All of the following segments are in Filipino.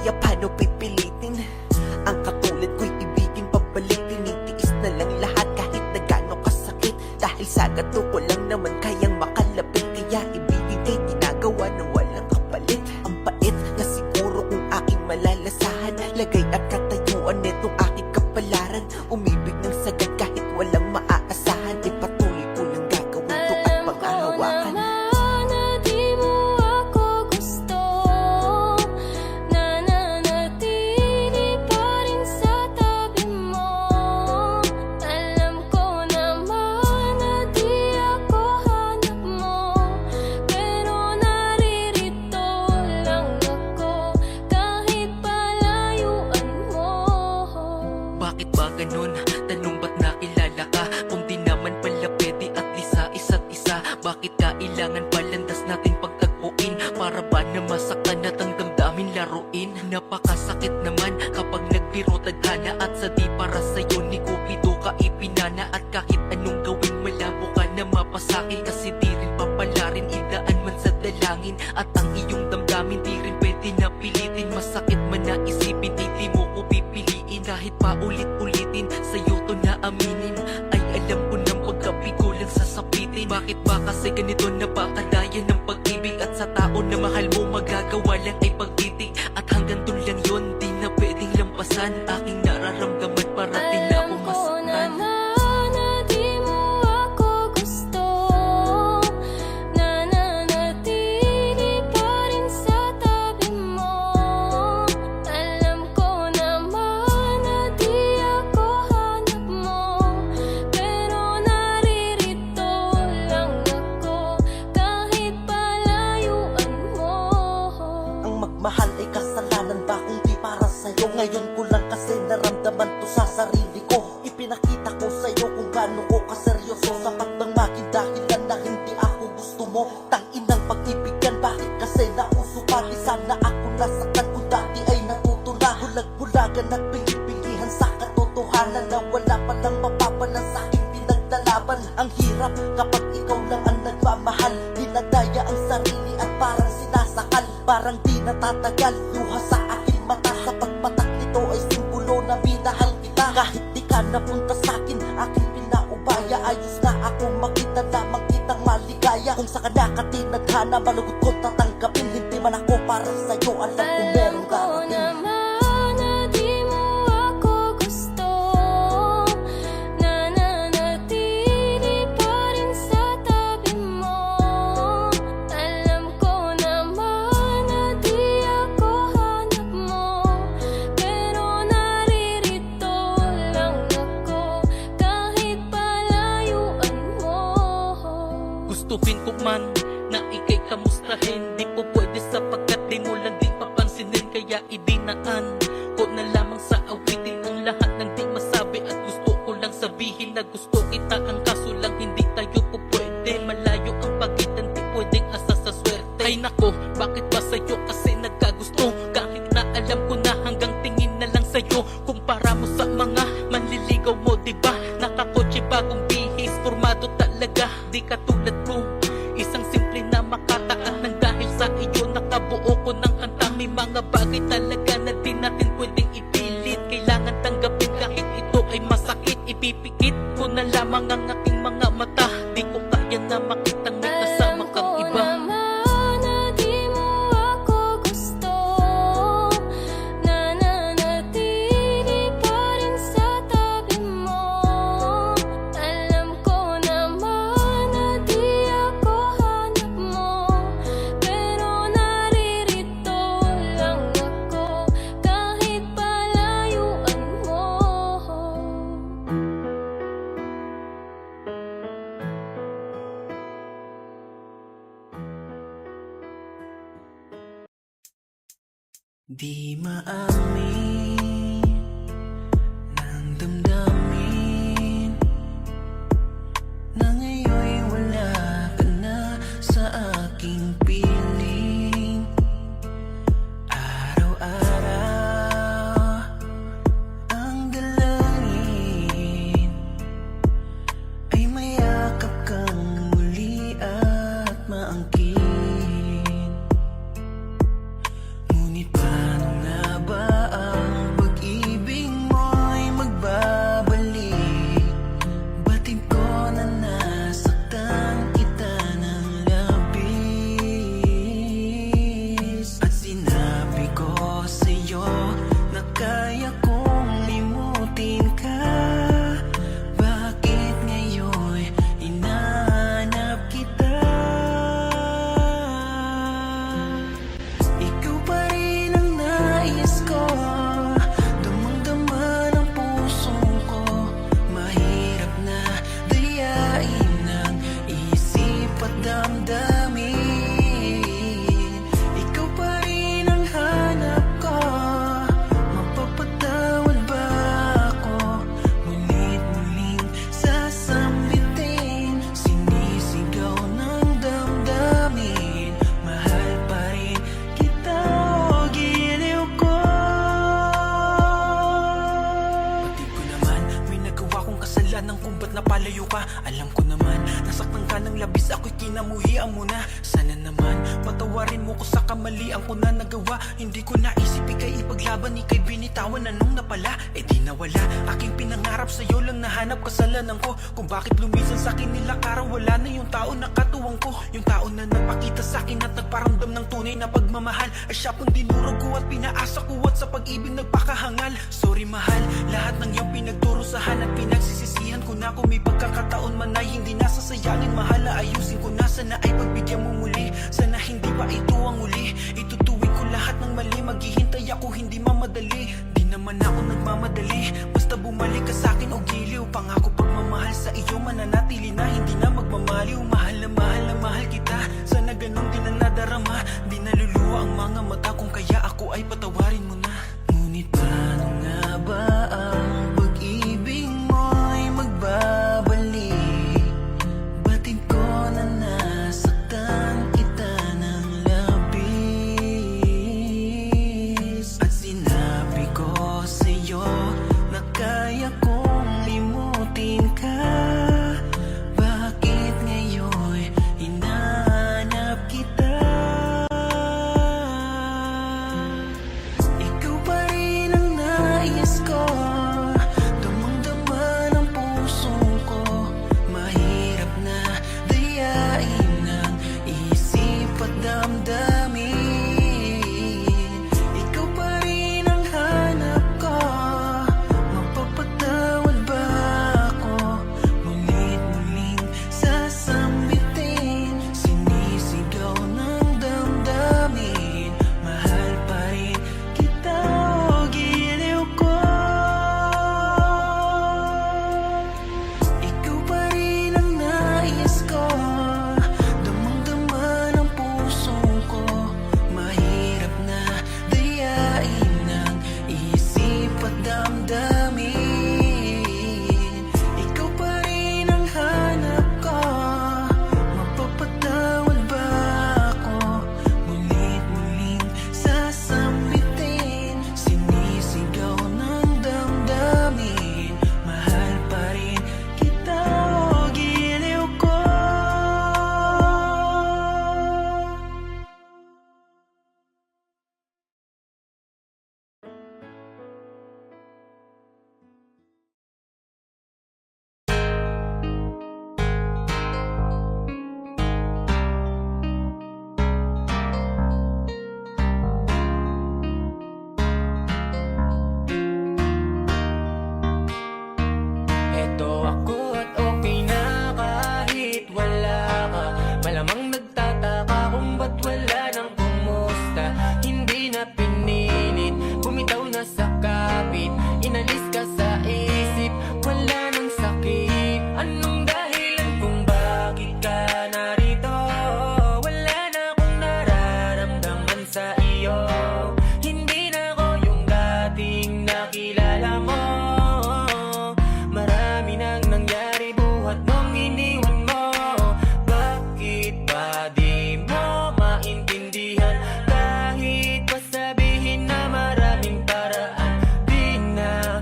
kaya paano pipilitin? Ang katulad ko'y ibigin pabalik, tinitiis na lang lahat kahit na gaano kasakit. Dahil sa gato ko lang naman kayang makalapit, kaya ibigin kay ginagawa ng walang kapalit. Ang pait na siguro kung aking malalasahan, lagay at katayuan netong aking kapalaran. Umibig ng sagad kahit walang maaasahan, ipatuloy ko lang gagawin to at panghahawakan. Bakit ba ganun? Tanong ba't nakilala ka? Kung di naman pala pwede at lisa isa't isa. Bakit kailangan palandas natin pagtagpuin? Para ba na masaktan at ang damdamin laruin? Napakasakit naman kapag nagbiro tadhana, at sa di para sa'yo ni Cupido ka ipinana. At kahit anong gawin malabo ka na mapasakin, kasi di rin papalarin, idaan man sa dalangin. At ang iyong damdamin di rin pwede na pilitin. Masakit man na isipin, di mo ko pipiliin. Kahit pa ulit-ulitin, sa'yo to na aminin, ay alam ko nang pagkabigo lang sasapitin. Bakit ba kasi ganito napakadaya ng pag-ibig? At sa tao na mahal mo magagawa lang ay pagtitig. At hanggang dun lang yun, di na pwedeng lampasan. Aking nararamdaman para di na ako masaktan. Mahal ay kasalanan ba kung di para sa'yo? Ngayon ko lang kasi naramdaman to sa sarili ko. Ipinakita ko sa'yo kung gaano ko kaseryoso. Sapat bang maging dahilan na hindi ako gusto mo? Tanginang pag-ibig yan, bakit kasi nauso pa? Di sana ako nasaktan kung dati ay natuto na. Bulag-bulagan at pinipilihan sa katotohanan na wala palang mapapala sa aking pinagdalaban. Ang hirap kapag ikaw lang ang nagmamahal, dinadaya ang sarili at parang sinasakal. Parang di natatagal, luha sa aking mata. Sa pagpatak nito ay simbolo na minahal kita. Kahit di ka napunta sa'kin, aking pinaubaya. Ayos na ako makita lamang kitang maligaya. Kung sa kanakatinadhana, malugot ko tatanggapin. Hindi man ako para sa'yo, alam ko merong darating. Gustuhin ko man na ikay kamustahin, di po pwede sapagkat di mo lang din papansinin. Kaya idinaan ko na lamang sa awitin ang lahat ng di masabi. At gusto ko lang sabihin na gusto kita, ang kaso lang hindi tayo po pwede. Malayo ang pagitan, di pwedeng asa sa swerte. Ay nako, bakit ba sa'yo kasi nagkagusto? Kahit na alam ko na hanggang tingin na lang sa'yo. Kumpara mo sa mga manliligaw mo, diba? Nakakotse bagong bihis, formado talaga. Di katulad ko, isang simple na makataan ng dahil sa iyo nakabuo ko ng kanta. May mga bagay talaga na di natin pwedeng ipilit. Kailangan tanggapin kahit ito ay masakit. Ipipikit ko na lamang ang aking mga mata. Di ko kaya na makitang may kasama kang iba. Di maamin ng damdamin na ngayon'y wala ka na sa aking piling. Araw-araw ang dalangin ay mayakap kang muli at maangkin. Ngunit paano nga pa. Alam ko naman, nasaktan ka ng labis, ako'y kinamuhian mo na. Sana naman, patawarin mo ko sa kamalian ko na nagawa. Hindi ko naisip ika'y ipaglaban, ika'y binitawan, anong napala? Eh di nawala, aking pinangarap sa'yo lang nahanap kasalanan ko. Kung bakit lumisan sa'kin nilakaran, wala na yung tao na katuwang ko. Yung tao na nagpakita sa'kin at nagparamdam ng tunay na pagmamahal, ay siya pang dinurog ko at pinaasa ko at sa pag-ibig nagpakahangal. Sorry mahal, lahat ng iyong pinagdurusahan at pinagsisisihan ko na. Kung may pagkakataon man ay hindi nasasayangin, mahal, ayusin ko na. Sana ay pagbigyan mo muli, sana hindi pa ito ang uli. Itutuwid ko lahat ng mali, maghihintay ako hindi mamadali. Di naman ako nagmamadali, basta bumalik ka sa'kin o giliw. Pangako pagmamahal sa iyo mananatili na, hindi na magmamaliw. Mahal na mahal kita, sana ganun din ang nadarama. Di naluluwa ang mga mata kung kaya ako ay patawarin mo na. Ngunit paano nga ba ang pag-ibig mo'y magbabalik? Batid ko na nasaktan kita ng labis, at sinabi ko sa'yo na kaya kong limutin ka. Bakit ngayon hinahanap kita? Ikaw pa rin ang nais ko, damang-dama ng puso ko. Mahirap na dayain ng isip at damdamin. Ikaw pa rin ang hanap ko, mapapatawad ba ako? Mulit-muling sasambitin, sinisigaw ng damdamin. Mahal pa rin kita o giliw ko. Ikaw pa rin ang nais ko, damang-dama ng puso ko. Mahirap na dayain ng isip at damdamin. Ikaw pa rin ang hanap ko, mapapatawad ba ako? Mulit-muling sasambitin, sinisigaw ng damdamin. Mahal pa rin kita o giliw ko. Eto ako at okay na kahit wala ka. Malamang nagtataka kung ba't wala nang kumusta. Hindi na pinilit, bumitaw na sa kapit. Inalis ka sa isip, wala nang sakit. Anong dahilan kung bakit ka narito? Wala na akong nararamdaman sa iyo. Hindi na ako yung dating nakilala mo. Marami nang nangyari, buhat mong iniwan mo. Bakit ba di mo maintindihan? Kahit pa sabihin na maraming paraan, di na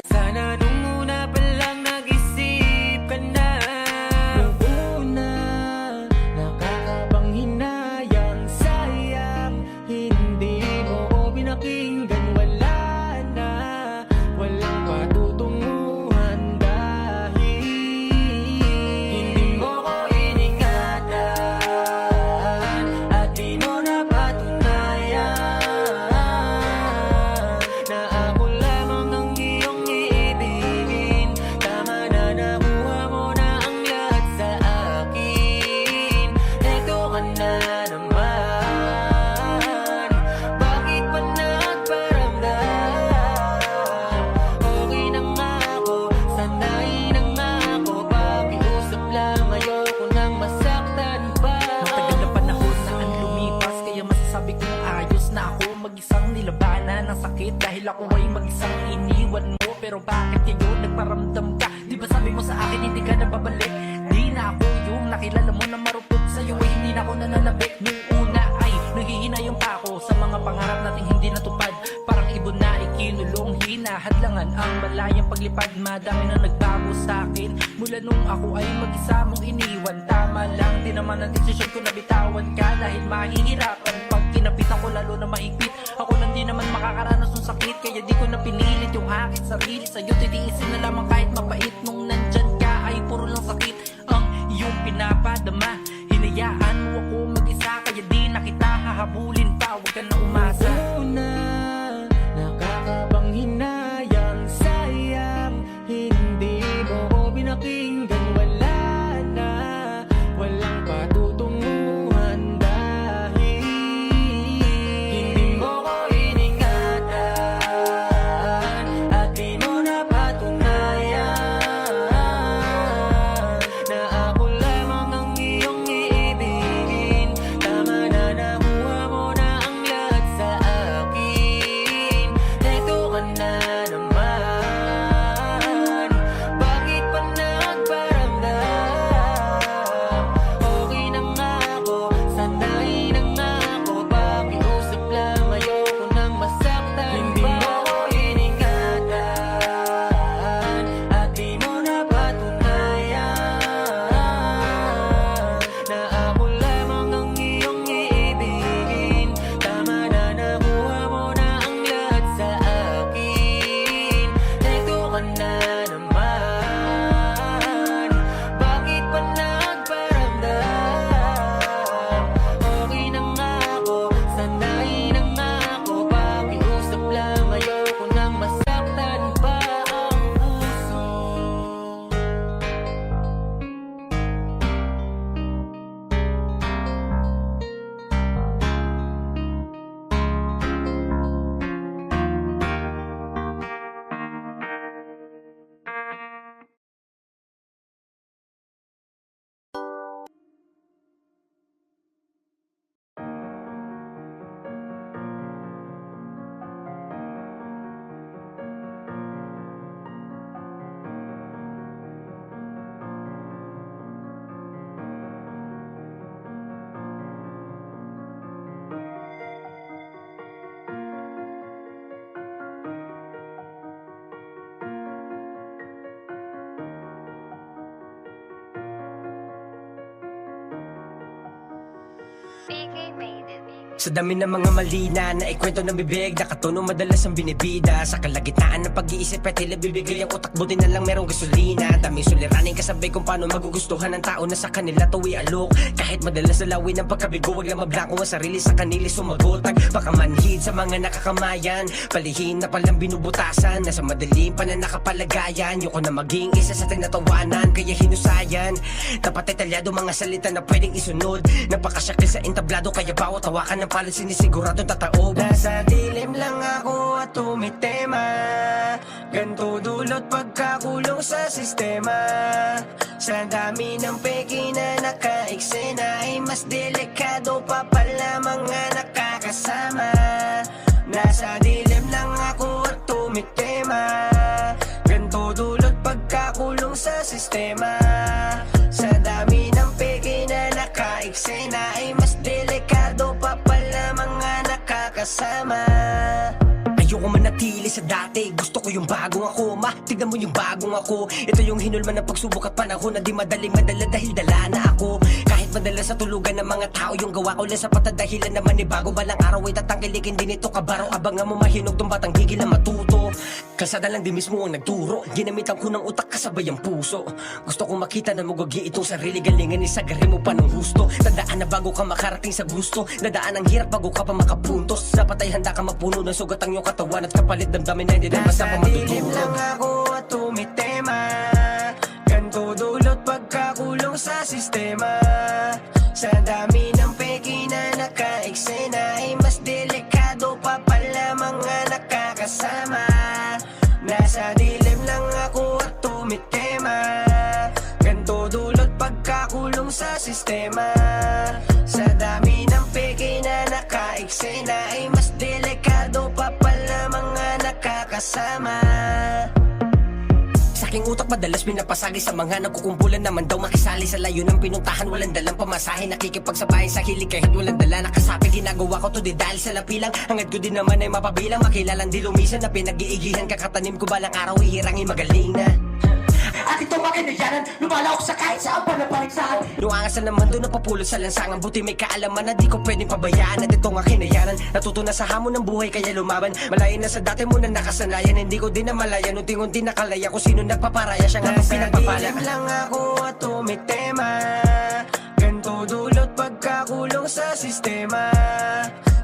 sana nung una pa lang nag-isip ka na. Nung una, nakakabang hinayang, sayang hindi mo ko pinakinggan. Wala na, walang patutunguhan dahil hindi mo ko iningatan at di mo napatunayan na ako lamang ang iyong iibigin. Tama na, nakuha mo na ang lahat sa akin. Eto ka na naman, bakit pa nagparamdam? Okay na nga ako, sanay na nga ako. Pakiusap lang, ayoko nang masaktan pa. Matagal na panahon na ang lumipas, kaya masasabi kong ayos na ako. Mag-isang nilabanan ng sakit dahil ako ay mag-isang iniwan mo. Pero bakit ngayon nagparamdam ka? Di ba sabi mo sa akin hindi ka na babalik? Di na ako yung nakilala mo na marupot sa'yo, ay hindi na ako nananabik. Nung una ay nanghihinayang pa ako sa mga pangarap nating hindi natupad. Parang ibon na ikinulong, hinahadlangan ang malayang paglipad, madami na nagbago sa akin. Mula nung ako ay mag-isa mong iniwan. Tama lang, di naman ang desisyon ko na bitawan ka, dahil mahihirapan pag kinapitan ko lalo na mahigpit. Ako lang di naman makakaranas ng sakit, kaya di ko na pinilit yung aking sarili. Sa'yo titiisin na lamang kahit mapait. Nung nandyan ka ay puro lang sakit ang iyong pinapadama. Hinayaan mo ako mag-isa, kaya di na kita hahabulin pa. Huwag ka na umasa. Una, nakakabang hinayang sayang, hindi mo ko pinakinggan. Wala na, walang patutunguhan dahil hindi mo ko iningatan at di mo napatunayan na ako lamang ang iyong iibigin. Tama na, nakuha mo na ang lahat sa akin. Ito ka na naman, bakit pa nagparamdam? Okay na nga ako, sanay na nga ako, pakiusap lang, ayoko nang masaktan. Hindi mo ko iningatan at di mo napatunayan na ako lamang ang iyong iibigin. Tama na, nakuha mo na ang lahat sa akin. Ito ka na naman, bakit pa nagparamdam? Okay na nga ako, sanay na nga ako, pakiusap lang, ayoko nang masaktan pa ang puso. Sa dami ng mga malina na ikwento ng bibig, nakatunog madalas ang binibida. Sa kalagitnaan ng pag-iisip ay tila bibigay ang utak, buti na lang merong gasolina. Daming suliranin kasabay kung paano magugustuhan ng tao na sa kanila tuwi alok. Kahit madalas dalawin ang pagkabigo, wag lang mablangko ang sarili sa kanili sumagotag. Baka manhid sa mga nakakamayan, palihin na palang binubutasan, nasa madaling pananakapalagayan. Yoko na maging isa sa tinatawanan, kaya hinusayan. Dapat detalyado mga salita na pwedeng isunod. Napakasyakil sa entablado, kaya bawat hawakan ng palad sinisigurado tataob. Nasa dilim lang ako at tumitema, ganto dulot pagkakulong sa sistema. Sa dami ng peki na naka-eksena ay mas delikado pa pala mga nakakasama. Nasa dilim lang ako at tumitema, ganto dulot pagkakulong sa sistema. Sa dami ng peki na naka-eksena ay mas delikado pa pala mga nakakasama. Ayoko manatili sa dati, gusto ko yung bagong ako. Tignan mo yung bagong ako. Ito yung hinulman ng pagsubok at panahon na di madaling madala dahil dala na ako. Kahit madala sa tulugan ng mga tao, yung gawa ko lang sapat na dahilan naman ni bago. Balang araw ay tatangkilikin din ito kabaro. Abangan mo mahinog tong batang gigil na matuto. Kalsada lang di mismo ang nagturo, ginamitan ko ng utak kasabay ang puso. Gusto kong makita na magwagi itong sarili, galingan isagarin mo pa ng husto. Tandaan na bago ka makarating sa gusto, dadaan ang hirap bago ka pa makapuntos. Dapat ay handa ka mapuno ng sugat ang iyong katawan at kapalit damdamin na hindi na basta pa matutulog. Nasa dilim lang ako at tumitema, ganto dulot pagkakulong sa sistema. Sa dami ng peki na naka-eksena ay mas delikado pa pala mga nakakasama. Nasa dilim lang ako at tumitema, ganto dulot pagkakulong sa sistema. Sa dami ng peki na naka-eksena ay mas delikado pa pala mga nakakasama. Sa aking utak madalas pinapasagi sa mga nagkukumpulan naman daw makisali sa layo ng pinuntahan. Walang dalang pamasahe, nakikipagsabayan sa hilig kahit walang dala. Nakasapit ginagawa ginagawa ko to di dahil sa lapilang. Hangad ko din naman ay mapabilang, makilalang di lumisan na pinag-iigihan. Kakatanim ko balang araw, ihirangin magaling na. At ito makinayanan, lumalawak sa kahit saan pa napaligsahan. Nuangasan naman doon napapulot sa lansangan. Buti may kaalaman na di ko pwedeng pabayaan. At ito nga kinayanan, natuto na sa hamon ng buhay kaya lumaban. Malayo na sa dati mo na nakasanayan. Hindi ko din na malayan, unti-unti nakalaya kung sino nagpaparaya. Siya nga ang pinagpapala. Lang ako at tumitema, ganto dulot pagkakulong sa sistema.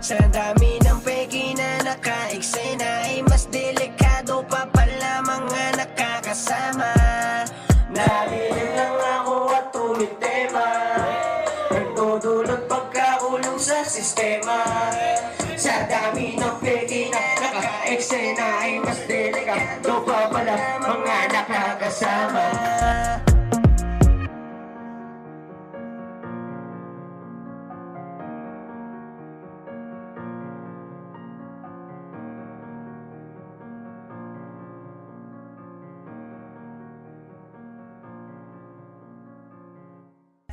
Sa dami ng peki na naka-eksena, ay mas delikado pa pala mga nakakasama. Nabilin lang ako at tumitema, nagdudulot pagkakulong sa sistema. Sa dami ng peki na naka-eksena, ay mas delikado pa pala mga nakakasama.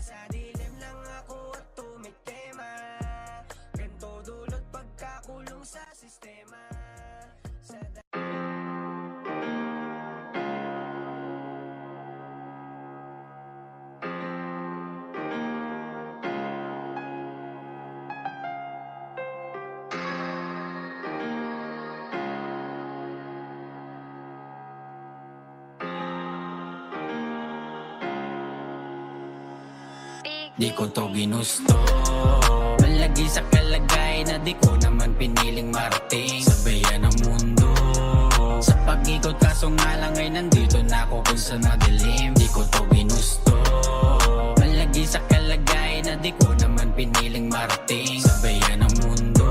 Sa dilim lang ako at tumitema, ganto dulot pagkakulong sa sistema. Sa Di ko to ginusto, malagi sa kalagay na di ko naman piniling marating sa bayan ng mundo. Sa pag-ikot kaso nga lang ay nandito na ako kung sa nadilim. Di ko to ginusto, malagi sa kalagay na di ko naman piniling marating sa bayan ng mundo.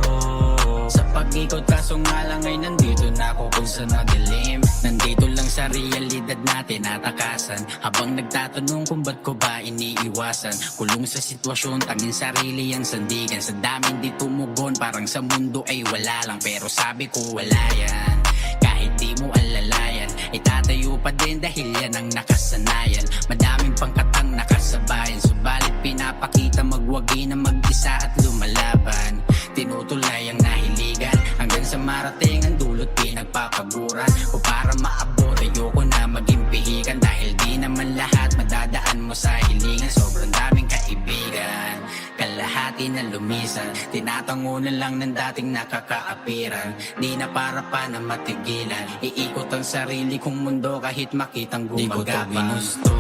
Sa pag-ikot kaso nga lang ay nandito na ako kung sa nadilim. Nandito lang sa realidad natin natakasan, habang nagtatanong kung ba't ko ba iniiwasan. Kulong sa sitwasyon, tanging sarili ang sandigan. Sa daming di tumugon, parang sa mundo ay wala lang. Pero sabi ko wala yan, kahit di mo alalayan, itatayo pa din dahil yan ang nakasanayan. Madaming pangkatang nakasabayan, subalit pinapakita magwagi na mag-isa at lumalaban. Tinutulay ang nahiligan hanggang sa marating ang dulot, pinagpapaguran ko para maabot. Ayoko na maging pihikan dahil di naman lahat madadaan mo sa hilingan. Sobrang daming kaibigan, kalahati na lumisan, tinatango na lang ng dating nakakaapiran. Di na para pa na matigilan, iikot ang sarili kong mundo kahit makitang gumagapang. Di ko to ginusto,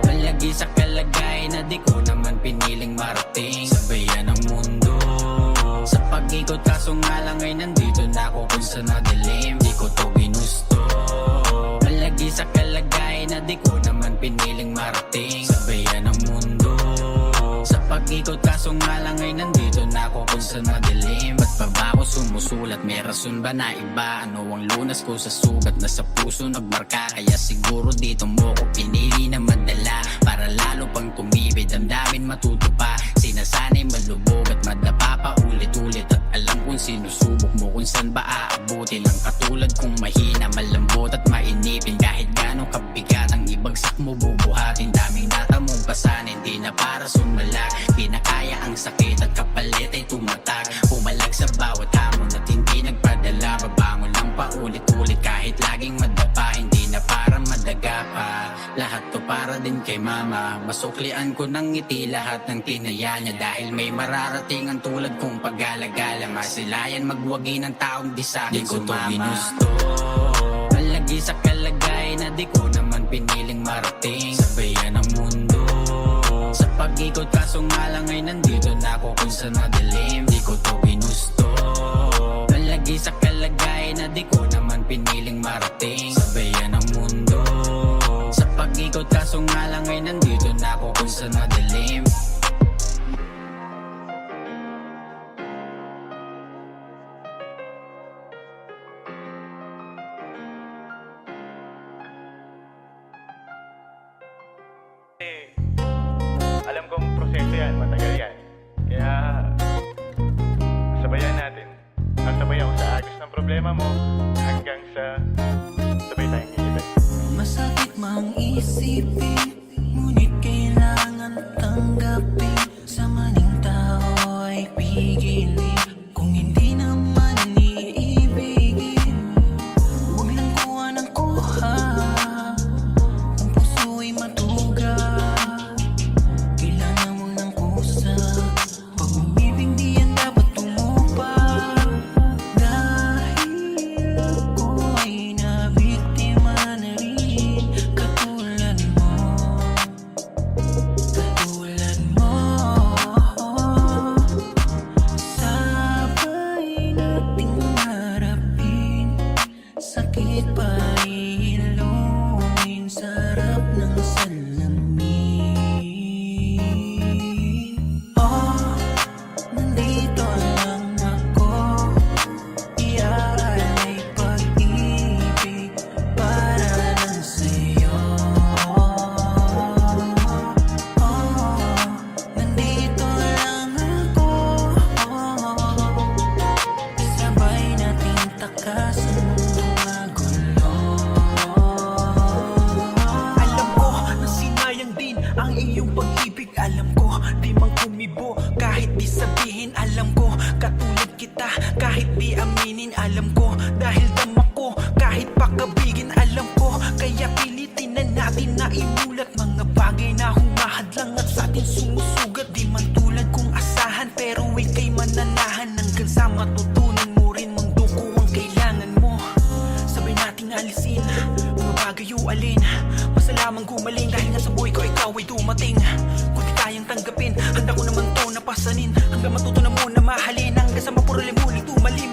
malagi sa kalagay na di ko naman piniling marating sa bayan ng mundo. Sa pag-ikot kaso nga lang ay nandito na ako kung sa nadilim. Di ko to ginusto, malagi sa kalagay na di ko naman piniling marating sa bayan ng mundo. Sa pag-ikot kaso nga lang ay nandito na ako kung sa nadilim. Ba't pa ba ako sumusulat? May rason ba na iba? Ano ang lunas ko sa sugat na sa puso nagmarka? Kaya siguro dito mo ko pinili na madala, para lalo pang tumibid, damdamin matuto pa. Sinasanay malubog at madapa pa ulit-ulit, at alam kung sinusubok mo kung saan ba aabutin. Ang katulad kong mahina, malambot at mainipin, kahit ganong kabigat ang ibagsak mo bubuhatin. Daming natamong pasanin, di na para sumalak, di na kaya ang sakit at kapalit ay tumatak. Pumalag sa bawat hamon at hindi nagpadala, babangon lang paulit-ulit kahit laging madapa. Hindi na para madaga pa, lahat to para din kay mama. Masuklian ko ng ngiti lahat ng tinaya niya, dahil may mararating ang tulad kong pag-alagala. Masilayan magwagi ng taong di sa akin sumama. Di ko to ginusto, malagi sa kalagay na di ko naman piniling marating sa bayan ng mundo. Sa pag-ikot kaso nga lang ay nandito na ako kung sa nadilim. Di ko to ginusto, malagi sa kalagay na di ko naman piniling marating sa bayan ng mundo. Sa pag-ikot kaso nga lang ay nandito na ako kung sa nadilim. Alam kong proseso yan, matagal yan. Kaya, sabayan natin. Nasabay ako sa agos ng problema mo hanggang sa sabay tayong hihintay. Masakit mang isipin, ngunit kailangan tanggapin. Sa maling tao ay pigil piling. Kung hindi naman iibigin, huwag lang kuha ng kuha. Ang puso'y matuga, kailangan mo ng kusa. Pag umibig di yan dapat tumupa. Dahil ako ay nabiktima na rin, katulad mo. Katulad mo. Sabay nating harapin, sakit pa iluin, sarap ng salamin. Oh, nandito lang ako, iaalay pag-ibig para lang sa'yo. Oh, nandito lang ako, sabay nating takasan ng magulo. Alam ko na sinayang din ang iyong pag-ibig. Alam ko di man kumibo kahit di sabihin. Alam ko katulad kita kahit di aminin. Alam ko dahil dama ko kahit pakabigin. Alam ko kaya pilitin na natin na imulat mga bagay na humahadlang at sa atin sumusugat. Di man tulad kung asahan pero ika'y mananahan hanggang sa matutunan mo rin mundo ko ang kailangan mo. Sabay nating alisin mga bagay o alin, basta lamang gumaling dahil nga sa buhay ko ikaw ay dumating. Kung di kayang tanggapin, handa ko naman to napasanin hanggang matuto na mo na mahalin, hanggang sa mapurali muling tumalim.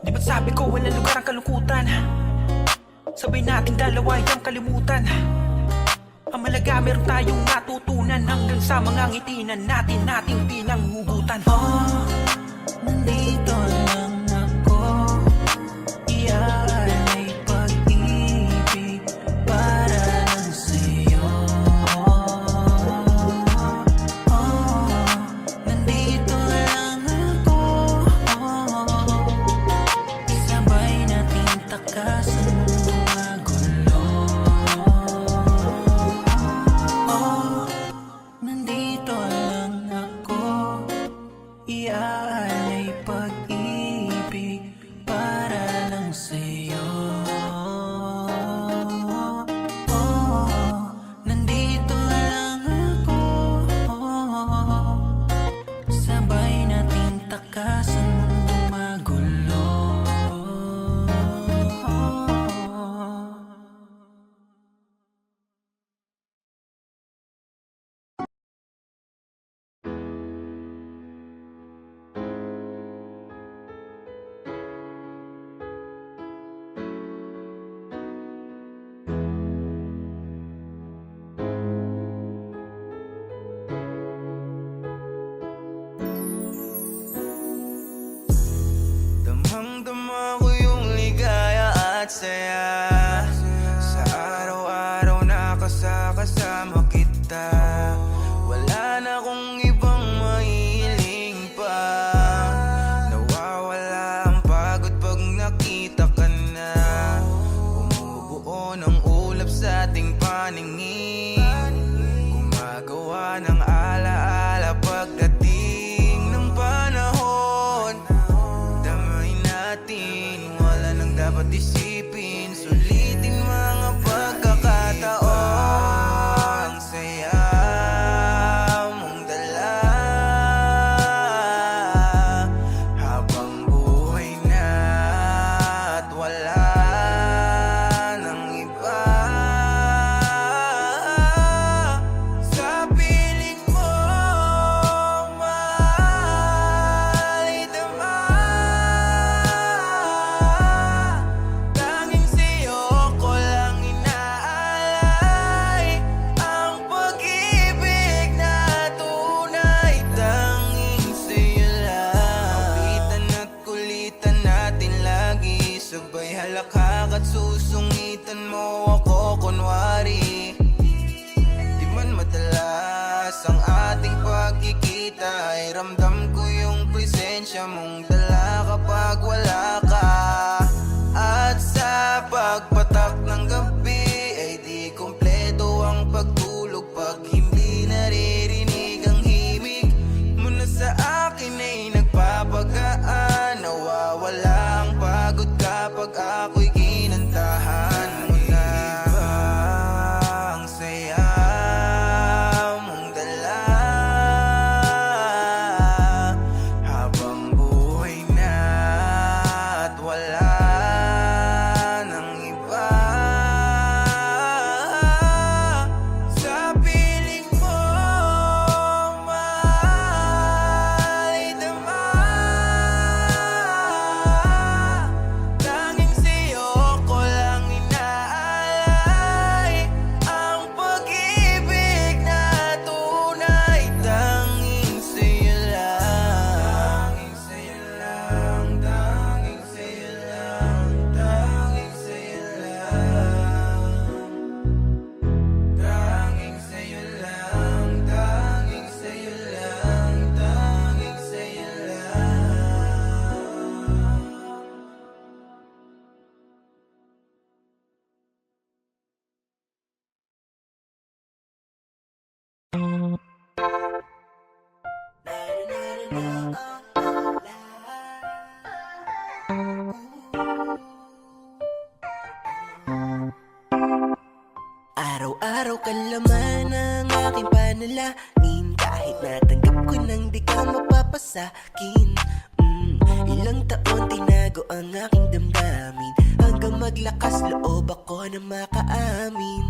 Di ba't sabi ko walang lugar ang kalungkutan, sabay nating dalaway ang kalimutan. Ang malaga meron tayong natutunan hanggang sa mga ngitinan natin nating pinanghugutan. Oh, nandito lang ako, iaalay pag-ibig para lang sa'yo. Oh, nandito lang ako, sabay nating takasan ng magulo. Oh, nandito lang ako, iaalay pag-ibig para lang sa'yo. Oh, nandito lang ako, sabay nating takasan ng magulo. Damang-dama ko yung ligaya at saya sa araw-araw na kasama kita. Wala na akong ibang mahiling pa, nawawala ang pagod pag nakita ka na. Bumubuo ng ulap sa ating paningin, gumagawa ng alaala pagdating ng panahon. Damay natin, wala nang dapat isipin, sulitin mga pagkakataon. Ang saya mong dala habang buhay na at wala nang iba. Sa piling mo mahal itama, tanging sa'yo ko lang inaalay ang pag-ibig na tunay. Tanging sa'yo lang, awitan at kulitan natin lagi, sabay halakhak at susungitan mo ako kunwari. Di man madalas ang ating pagkikita, ay ramdam ko yung presensya mong dala kapag wala ka. At sa pagpatak ng gabi ay di kompleto ang pagtulog pag hindi naririnig ang himig mo na sa akin ay pa sa'kin. Ilang taon tinago ang aking damdamin, hanggang maglakas loob ako na makaamin.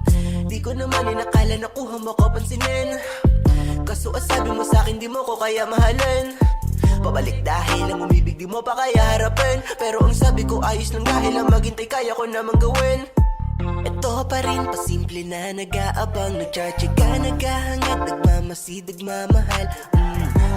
Di ko naman inakala nakuha mo ko pansinin, kaso sabi mo sa'kin di mo ko kaya mahalin. Pabalik dahil ang umibig di mo pa kaya harapin, pero ang sabi ko ayos lang dahil ang maghintay kaya ko naman gawin. Ito pa rin, pasimple na nag-aabang, nagtsatsaga, naghahangad, nagmamasid, nagmamahal.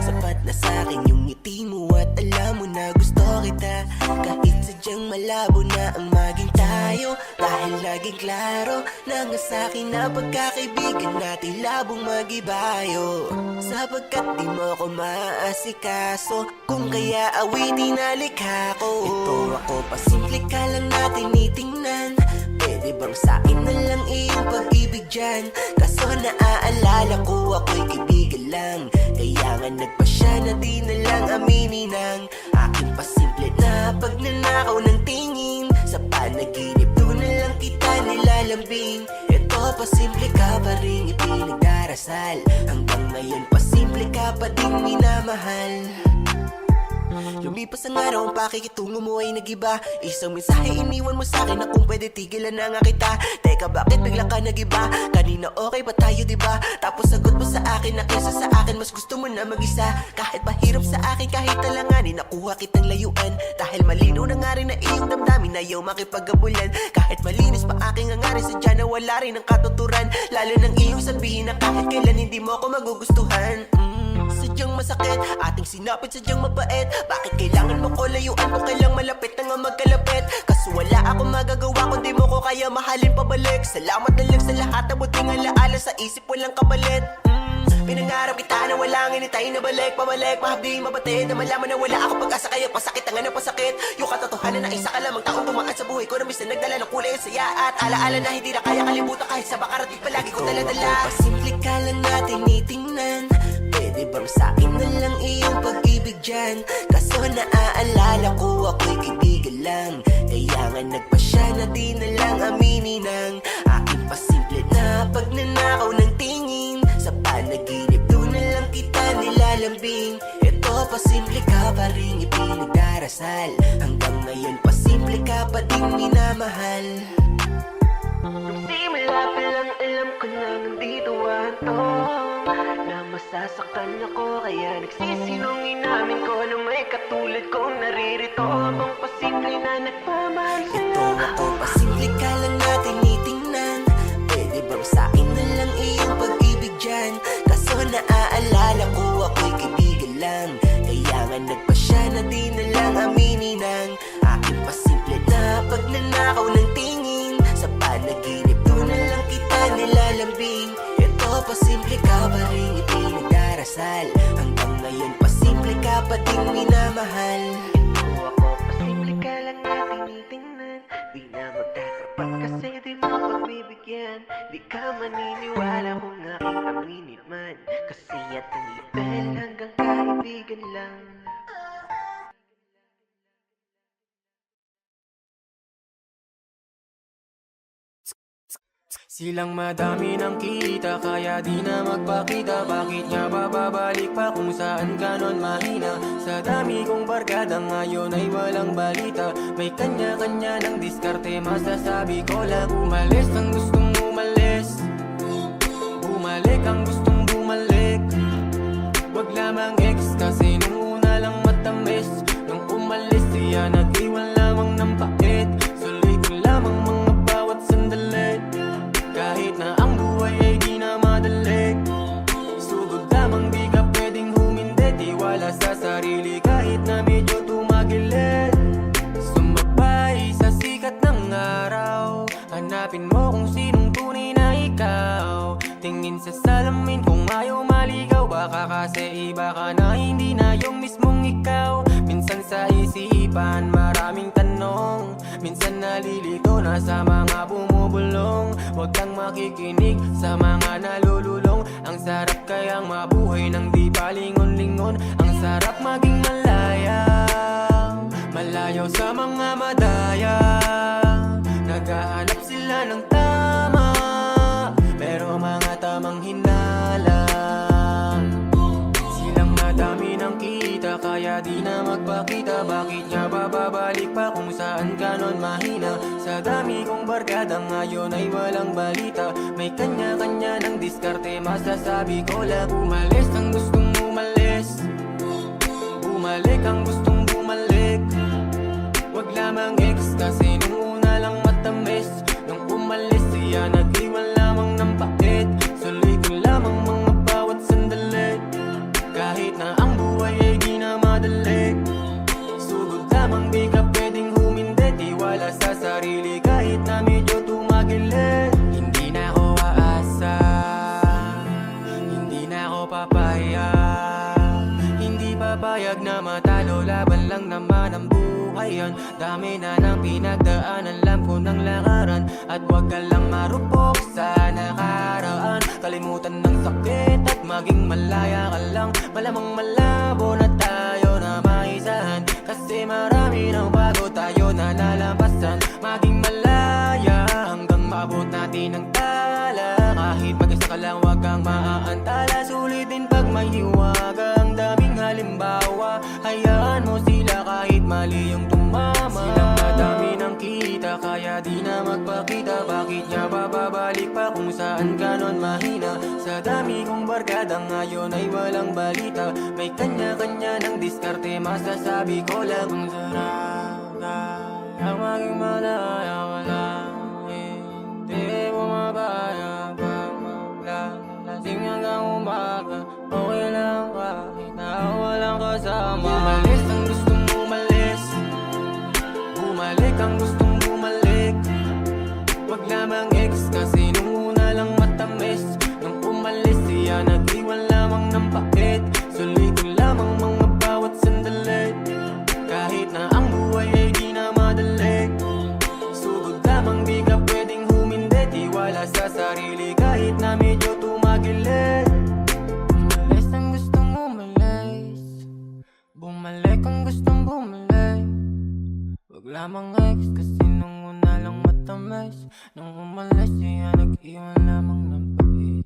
Sapat na sa'kin yung ngiti mo at alam mo na gusto kita, kahit sadyang malabo na ang maging tayo, dahil laging klaro na nga sa'kin na pagkakaibigan natin labong magibayo. Sapagkat di mo ko maasikaso, kung kaya awitin na likha ko. Ito ako, pasimple ka lang natin itingnan, pwede bang sa'kin na lang iyong pag-ibig dyan? Kaso naaalala ko ako'y kaibigan lang, kaya nga nagpasya na di na lang aminin ang aking pasimple na pagnanakaw ng tingin. Sa panaginip doon na lang kita nilalambing. Ito pasimple ka pa rin ipinagdarasal, hanggang ngayon pasimple ka pa din minamahal. Lumipas ang araw, ang pakikitungo mo ay nagiba. Isang mensahe iniwan mo sa'kin na kung pwede tigilan na nga kita. Teka, bakit bigla ka nagiba? Kanina okay pa tayo diba? Tapos sagot mo sa akin na kesa sa akin mas gusto mo na mag-isa. Kahit mahirap sa akin, kahit talanganin, nakuha kitang layuan. Dahil malinaw na nga rin na iyong damdamin, ayaw makipagabulan. Kahit malinis pa aking hangarin, sadya na wala rin ang katuturan. Lalo nang iyong sabihin na kahit kailan hindi mo ako magugustuhan. Sadyang masakit, ating sinapit, sadyang mapait. Bakit kailangan mo ko layuan kung kailang malapit na nga magkalapit? Kaso wala akong magagawa kung di mo ko kaya mahalin pabalik. Salamat na lang sa lahat na buting alaala, sa isip walang kapalit. Pinangarap kita na walang initay na balik, pabalik, mahabing, mabatid, na malaman na wala ako pag-asa, kaya pasakit ang ng pasakit. Yung katotohanan na isa ka lamang taong tumaan sa buhay ko, na minsan nagdala ng kulay at saya at alaala na hindi na kaya kalimutan kahit sa bakarating palagi ko dala-dala. Pasimple ka lang natin itingnan, pwede bang sa'kin na lang iyong pag-ibig dyan? Kaso naaalala ko ako'y kaibigan lang, kaya nga nagpasya na di na lang aminin ang aking pasimple na pagnanakaw ng tingin. Sa panaginip doon na lang kita nilalambing. Ito pasimple ka pa rin ipinagdarasal, hanggang ngayon pasimple ka pa din minamahal. Simula pa lang alam ko na nandito ang to, na masasaktan ako, kaya nagsisinong inamin ko na may katulad kong naririto, habang pasimple na nagmamahal sa'yo. Ito ako, pasimple ka lang natin itingnan, pwede bang sa'kin na lang iyong pag-ibig dyan? Kaso naaalala ko ako'y kaibigan lang, kaya nga nagpasya na di na lang aminin ang aking pasimple na pagnanakaw ng tingin. Sa panaginip doon na lang kita nilalambing. Ito pasimple ka pa rin ipinagdarasal, hanggang ngayon pasimple ka pa din minamahal. Ito ako, pasimple ka lang natin itingnan, di na magtatapat kasi di mo pagbibigyan. Di ka maniniwala kung aking aminin man, kasi at ang level hanggang kaibigan lang. Silang madami ng kita, kaya di na magpakita. Bakit nga babalik pa kung saan ganon mahina? Sa dami kong barkada ngayon ay walang balita. May kanya-kanya ng diskarte, masasabi ko lang umalis ang gustong umalis, bumalik ang gustong bumalik. Wag lamang ex kasi nung una lang matamis, nung umalis siya nag-iwan lamang ng pait. Sulit ko lamang mga bawat sandali, kahit na ang buhay ay di na madali. Sugod lamang di ka pwedeng humindi, tiwala sa sarili kahit na medyo tumagilid. Sumabay sa sikat ng araw, hanapin mo kung sinong tunay na ikaw. Tingin sa salamin kung ayaw maligaw, baka kasi iba ka na, hindi na yung mismong ikaw. Minsan sa isipan maraming tanong, minsan nalilito na sa mga bumubulong. Huwag kang makikinig sa mga nalululong, ang sarap kayang mabuhay ng di palingon-lingon. Ang sarap maging malaya, malayaw sa mga madaya. Naghahanap sila ng tama, pero mga tamang hinala. Silang madami ng kita, kita kaya di na magpakita. Bakit nga ba babalik pa kung saan ka nun mahina? Sa dami kong barkada ngayon ay walang balita. May kanya-kanya ng diskarte, masasabi ko lang umalis ang gustong umalis, bumalik ang gustong bumalik. Wag lamang ex kasi nung una lang matamis. Nung umalis siya nag-iwan lamang ng pait. Sulit ko lamang mga bawat sandali. Kahit na ang buhay ay di na madali, sugod lamang di ka pwedeng humindi. Tiwala sa sarili kahit na medyo tumagilid. Hindi na ako aasa, hindi na ako papayag. Hindi papayag na matalo, laban lang naman ang buhay yan. Dami na ng pinagdaan, alam ko ng lakaran. At wag ka lang marupok sa nakaraan. Kalimutan ng sakit at maging malaya ka lang. Malamang malabo na tayo na maisahan, kasi marami ng bago tayo na nalampasan. Maging malaya hanggang maabot natin ang tala. Kahit mag-isa ka lang wag kang maaantala. Sulitin pag may hiwaga, ang daming halimbawa. Hayaan mo sila kahit mali yung tumama. Silang madami ng kita kaya di na magpakita. Bakit nga ba babalik pa kung saan ka nun mahina? Sa dami kong barkada ngayon ay walang balita. May kanya-kanya ng diskarte, masasabi ko lang ang sarap ang maging malaya. Walang hindi bumabaya pag maglalasing hanggang umaga. Okay lang kahit na walang kasama. Umalis ang gustong umalis, bumalik ang gustong bumalik. Wag lamang ex kasi nung una lang matamis. Nung umalis siya nag-iwan lamang ng pait. Sulit ko lamang mga bawat sandali. Kahit na ang buhay ay di na madali, sugod lamang di ka pwedeng humindi. Tiwala sa sarili kahit na medyo tumagilid. Umalis ang gustong umalis, bumalik ang gustong bumalik. Wag lamang ex kasi nung una lang matamis. Nung umalis siya nag-iwan lamang ng pait.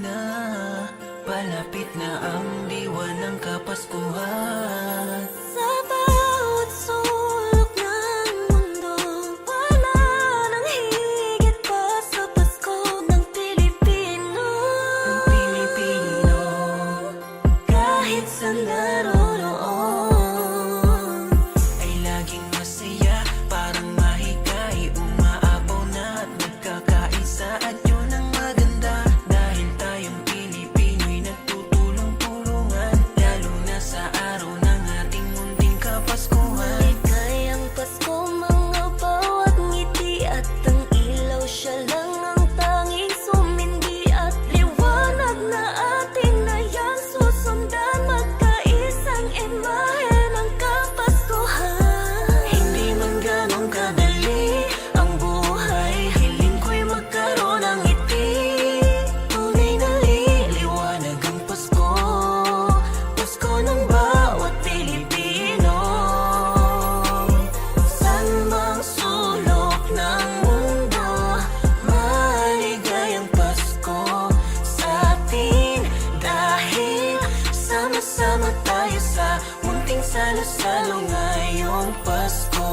na, palapit na ang diwa ng Kapaskuhan. Sa bawat sulok ng mundo, wala nang higit pa sa Pasko ng Pilipino. Ng Pilipino, Kahit saan naroroon, ay laging masaya, parang mahikay, umaapaw na at nagkakaisa. At yun ang maganda, dahil tayong Pilipino'y nagtutulong-tulungan, lalo na sa araw ng ating munting Kapaskuhan. maligayang Pasko, mga bawat ngiti at ang ilaw, siya lang ang tanging sumindi at liwanag na ating nayang susundan, magkaisang imahe ng Kapaskuhan. Hindi man ganong kadali ang buhay, hiling ko'y magkaroon ng ngiti. Tunay na liliwanag ang Pasko, Pasko ng bawat Pilipino. Saan mang sulok ng mundo, Maligayang Pasko sa atin, dahil sama-sama tayo sa munting salo-salo ngayong Pasko.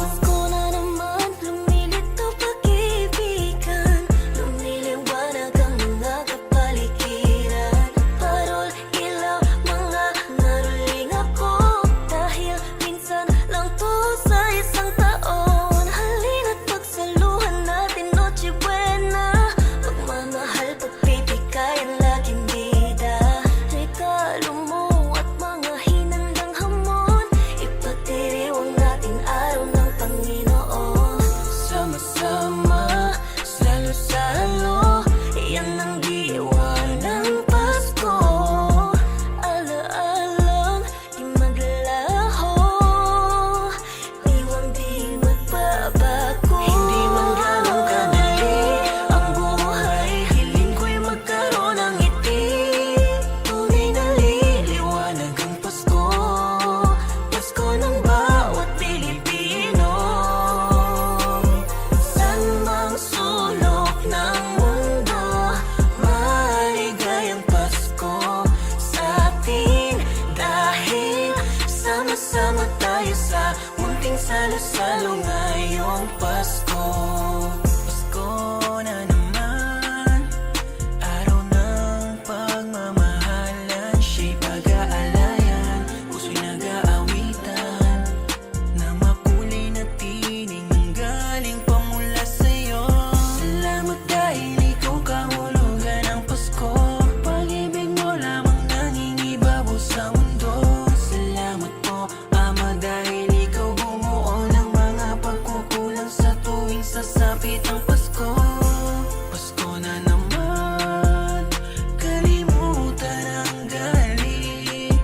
Pasko na naman, lumilitaw pag-ibigan, lumiliwanag ang mga kapaligiran. Parol, ilaw, mga naruling ako, dahil minsan lang to sa isang taon. Halina't pagsaluhan natin Noche Buena, pagmamahal, pagbibigayan, laging bida. Regalo mo at mga hinandang hamon, ipagdiriwang natin araw ng Panginoon. Sama-sama, salo-salo, yan ang diwa ng Pasko. Ala-alang di maglaho, diwang di magbabago. Hindi man ganong kadali ang buhay, hiling ko'y magkaroon ng ngiti. Tunay na liliwanag ang Pasko, Pasko ng bawat Pilipino. Saan mang sulok ng mundo, Maligayang Pasko sa atin, dahil sama-sama tayo sa munting salo-salo ngayong Pasko. Pasko na naman, araw ng pagmamahalan, siya'y pag-aalayan, puso'y nag-aawitan, na makulay na tining galing pa mula sa'yo. Salamat dahil ikaw kahulugan ng Pasko, pag-ibig mo lamang nangingibabaw sa mundo. Salamat po, Ama, dahil ikaw bumuo ng mga pagkukulang sa tuwing sasapit ang Pasko. Pasko na naman, kalimutan ang galing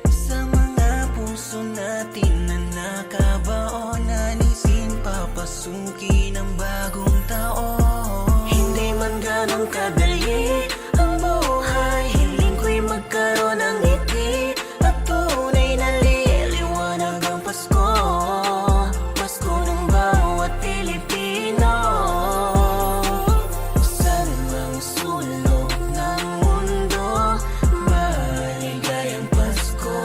sa mga puso natin na nakabaon, nanisin papasukin ang bagong taon. Hindi man ganong kadali ang buhay, hiling ko'y magkaroon ng ngiti, at tunay na liliwanag ang Pasko, Pasko ng bawat Pilipino. Saan mang sulok ng mundo, maligayang Pasko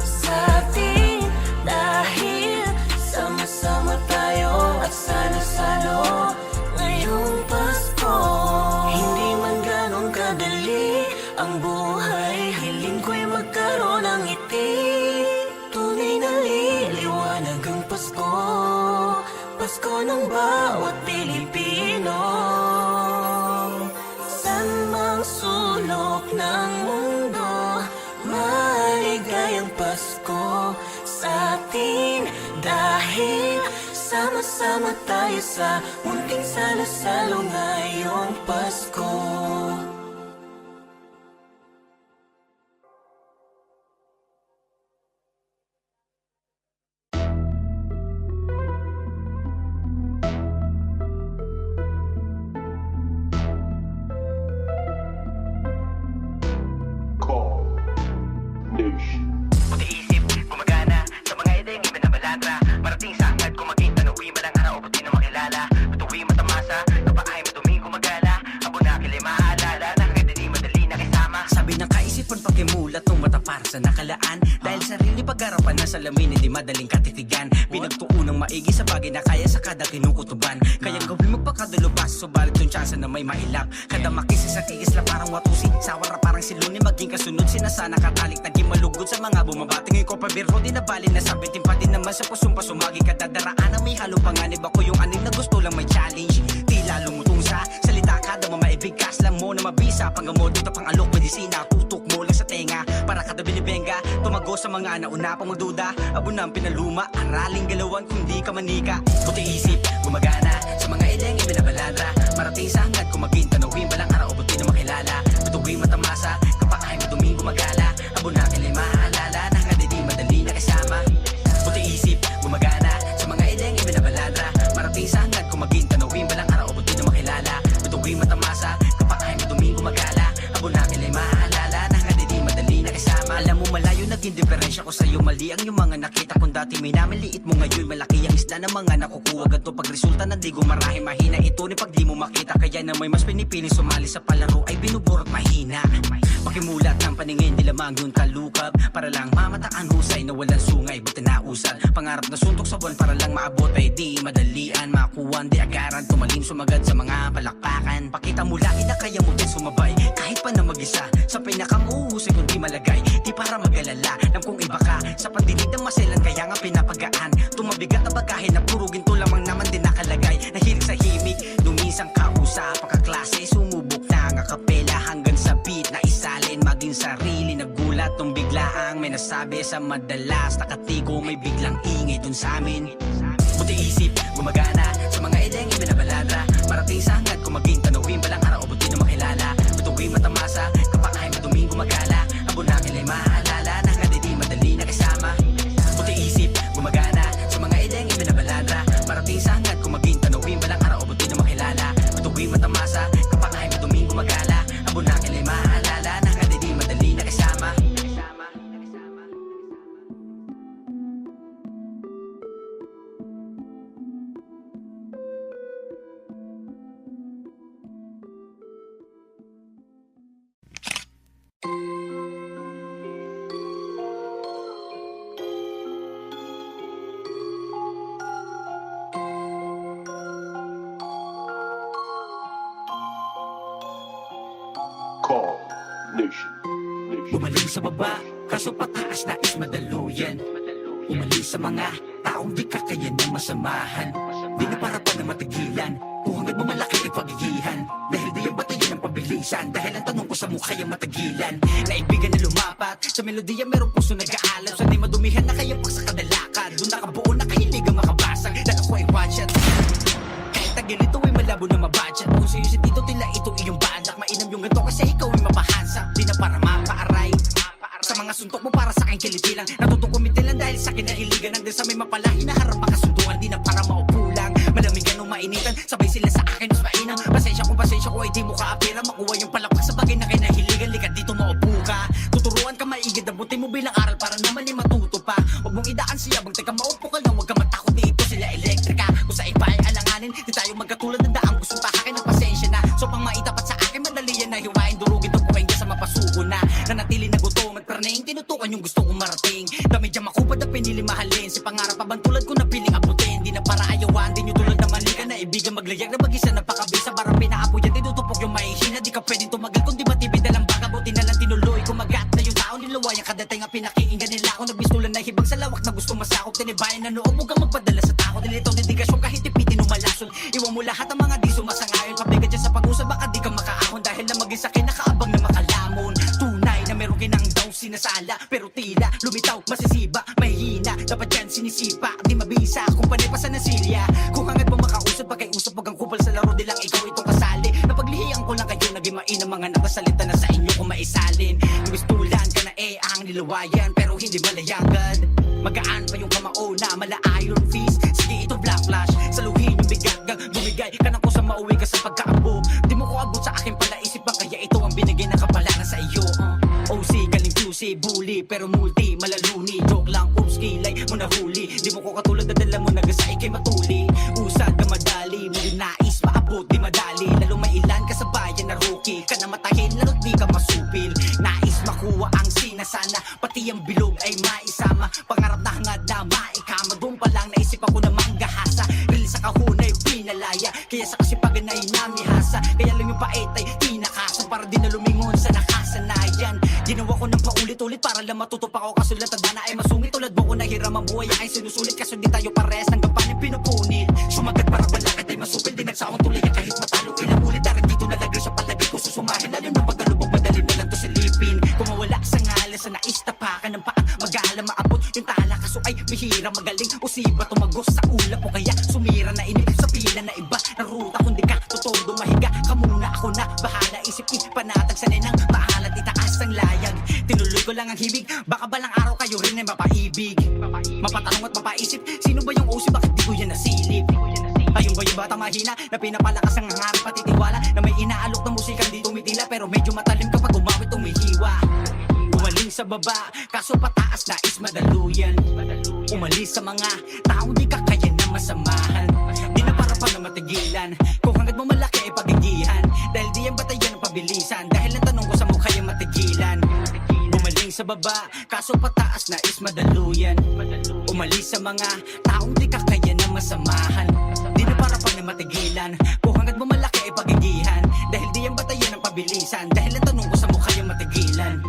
sa atin, dahil sama-sama tayo at salo-salo ngayong Pasko. Hindi man ganong kadali ang buhay, hiling ko'y magkaroon ng ngiti. Tunay na liliwanag ang Pasko, Pasko ng bawat Pilipino. Saan mang sulok ng mundo, maligayang Pasko sa atin, dahil sama-sama tayo sa munting salo-salo ngayong Pasko. Puti isip, gumagana sa mga ideng iba na balatra. Marating sa hangad kung maging tanuwi malang araw, ba't di na makilala. Matuwi matamasa, kapahay maduming gumagala. Abo na kilay maaalala. sa nakalaan. Dahil sarili pag-arapan na salamin, hindi madaling katitigan. Pinagtuunang maigi sa bagay na kaya sa kada kinukutuban. Kaya gawin magpakadulubas, subalit yung tsansa na may mailap. Kada makisi sa kiisla parang watusi, sawara parang siluni. Maging kasunod sinasana katalik, naging malugod sa mga bumabati. Ngayon ko pabiro, di nabali na sabitin pa din naman sa pusong pasumagi. Kadadaraan na may halong panganib, ako yung aning na gusto lang may challenge. Tila lumutong sa salita, kada mamaibigkas lang mo na mabisa. Panggamot dito pang alok, medisina, tutok mo lang sa tenga. Para kada binibenga, tumago sa mga nauna pang magduda. Abo ng pinaluma, araling galawan kung di ka manika. Puti isip, gumagana sa mga ileng ibinabaladra. Marating sa hangad kung maging tanawin, balang araw buti na makilala. Bituwi matamasa, kapakain mo tuming gumagala. Abo na kilay maalala, na hangad di madali na kasama. Puti isip, gumagana sa mga ileng ibinabaladra. Marating sa hangad kung maging tanawin, balang araw buti na makilala. Bituwi matamasa, kapakain mo tuming gumagala. Abo na kilay maalala, na hangad di madali na kasama. Alam mo malayo naging diferensya ko sa'yo, mali ang yung mga nakita kung dati may namiliit mo ngayon. Malaki ang isda ng mga nakukuha, ganito pag resulta ng di gumarahe. Mahina ito ni pag di mo makita, kaya na may mas pinipiling sumali sa palaro ay binuburot mahina. Pakimulat ng paningin, di lamang yung talukab, para lang mamataan husay na walang sungay, buti na usal. Pangarap na suntok sa buwan para lang maabot ay di madalian. Makuwan, di agaran, tumalim sumagad sa mga palakpakan. Pakita mo laki na kaya mo din sumabay, kahit pa na mag-isa sa pinakamuhusay kung di malagay. Di para mag-alala, alam kong iba ka sa pandinig ng maselan, kaya nga pinapagaan. Tumabigat na bagahe na puro ginto lamang naman din nakalagay. Nahilig sa himig, dumisang kausap, pagkaklase, sumubok na ang akapela hanggang sa beat na isalin. Maging sarili, nagulat nung biglaang may nasabi sa madalas. Nakatigo, may biglang ingay dun sa amin. Buti isip, gumagana sa mga ileng ibinabaladra. Marating sa hangad kung maging tanawin, balang araw buti na makilala. Bituwi matamasa, kapakain mo tuming gumagala. Abo na kilay maalala, na hangad di madali na kasama. Buti isip, gumagana sa mga ileng ibinabaladra. Marating sa hangad kung maging tanawin, balang araw buti na makilala. Bituwi matamasa, kapakain mo tuming gumagala. Abo na kilay maalala, na hangad di madali na kasama. Call Nation. Umalis sa baba, kaso pataas na is madaluyan. Umalis sa mga taong di kakayan ng masamahan. Di na para pa na matigilan, kung hanggang mo malaki ay pagigihan. Dahil di yung batayan ng pabilisan, dahil ang tanong ko sa mukha yung matagilan. Naibigan na lumapat, sa melodiya meron puso nag-aalab. Sa di madumihan na kaya pag sa kadalakan, doon nakabuo na kahilig ang makabasag. Dahil ako ay one shot, kahit tagilito ay malabo na mabadyan. Kung sa'yo si Tito tila ito iyong bandak, mainam yung ganito kasi ikaw ay mapahansak. Di na para mapaaray sa mga suntok mo, para sa akin kilitilang. Natutong kumitilan dahil sa kinahiligan. Nandun sa may mapalahin na harap makasunduan. Di na para maupo lang, malamigan o mainitan. Sabay sila sa akin, mas mainam. Pasensya ko ay di mo kaapira. Makuha yung palakpak sa bagay na kinahiligan. Likad dito maupo ka, tuturuan ka maigid. Abutin mo bilang aral para naman ay matuto pa. Huwag mong idaan siya, bang teka maupo ka lang. Huwag ka matakot dito, sila elektrika. Kung sa iba ay alanganin, di tayo magkatulad ng daang gustong tahakin ng pasensya na. So pang maitapat sa akin, madali yan na hiwain. Durugin to kuwain ka sa mapasuko na. Nanatili na gutom at praning, tinutukan yung gusto kong marating. Dami dyan makupad na pinili mahalin. Si pangarap abang tulad ko na piling abutin. Di na para ayawan, di nyo tulad na manlika na ibigan. Maglayag na mag-isa na pakabisa. Barang pinaapo yan, tinutupok yung maihina. Di ka pwedeng tumagal kung di matibid na lang baka. Buti na lang tinuloy, kumagat na yung tao. Niluway ang kadating nga pinakiinggan nila ako. Nagbistulan na hibang sa lawak na gusto masakop. Tinibayan na noob, huwag kang magpadala sa takot. Dilitaw dedikasyon kahit ipitin umalason. Iwan mo lahat ang mga di sumasangayon. Pabigat dyan sa pag-usap, baka di ka makaahon. Dahil na maging sakin, nakaabang na makalamon. Tunay na meron kinang daw sinasala, pero tila lumitaw, masisiba, mahihina. Dapat yan sinisipa, di mabisa kung panay pa sa nasilya. Kung hangad mo makausap, pagkaiusap, wag ang kupal sa laro. Di lang ikaw itong kasali. Napaglihiyan ko lang kayo, naging mainang mga nakasalita na sa inyo kung maisalin. Gustulan ka na ang nilawayan, pero hindi malayagad. Magaan pa yung kamao na malaayon feast. Sige ito black flash, saluhin yung bigat. Bumigay ka na ko sa mauwi ka sa pagkaabo. Di mo ko abot sa akin pala isipan, kaya ito ang binigay ng kapalaran sa iyo. OC, galing QC, bully, pero multi, malaluni. Joke lang, oops, kilay mo na huli. Di mo ko katulad na dala mo nagasay kay matuli. Usad ka madali, muli nais maabot, di madali. Lalo may ilan ka sa bayan na rookie. Ka na matahin, lalo't di ka masupil. Nais makuha ang sinasana, pati ang bilog ay maisama. Pangarap na hangad na maikama, doon pa lang naisip ako na manggahasa. Real sa kahunay pinalaya, kaya sa kasipagan ay namihasa. Kaya lang yung pait ay tinakasan, para di na lumingon sa nakasanayan. Ginawa ko ng paulit-ulit para lang matutup ako, kaso lang tanda na ay masungit. Tulad mo ko nahiram ang buhay ay sinusulit, kaso di tayo pares ng gampanin pinupunit. Sumagat para balakit ay masupil, di nagsawang tuloy kahit matalo. Ilang ulit dahil dito nalagay sa palagay ko susumahin. Lalo ng pagkalubog madali na lang to silipin. Kung mawala sa ngala sa naistapakan ng paa, mag-aalam maabot yung tala, kaso ay bihira magaling. Usiba tumagos sa ulap o kaya sumira na inip sa pila na iba ng ruta. Kung di ka totoo mahiga ka muna, ako na bahala. Isip panatag sanay ng maalat, itaas ang layag. Tinuloy ko lang ang hibig, baka balang araw kayo rin ay mapaibig. Mapatanong at mapaisip, sino ba yung OC, bakit di ko yan nasilip? Ayun ba yung bata mahina na pinapalakas ang hangarap at titiwala, na may inaalok na musikang di tumitila, pero medyo matalim kapag umawit umihiwa. Umaling sa baba, kaso pataas na is madaluyan. Umalis sa mga taong di ka kaya na masamahan. Di na para pa na matigilan, kung hanggat mo malaki ay pagigihan. Dahil di yan batayan ng pabilisan, dahil ang tanong ko sa mukha yung matigilan. Umaling sa baba, kaso pataas na is madaluyan. Umalis sa mga taong di ka kaya na masamahan. Di na para pa na matigilan, kung hanggat mo malaki ay pagigihan. Dahil di yan batayan ng pabilisan, dahil ang tanong ko sa mukha yung matigilan.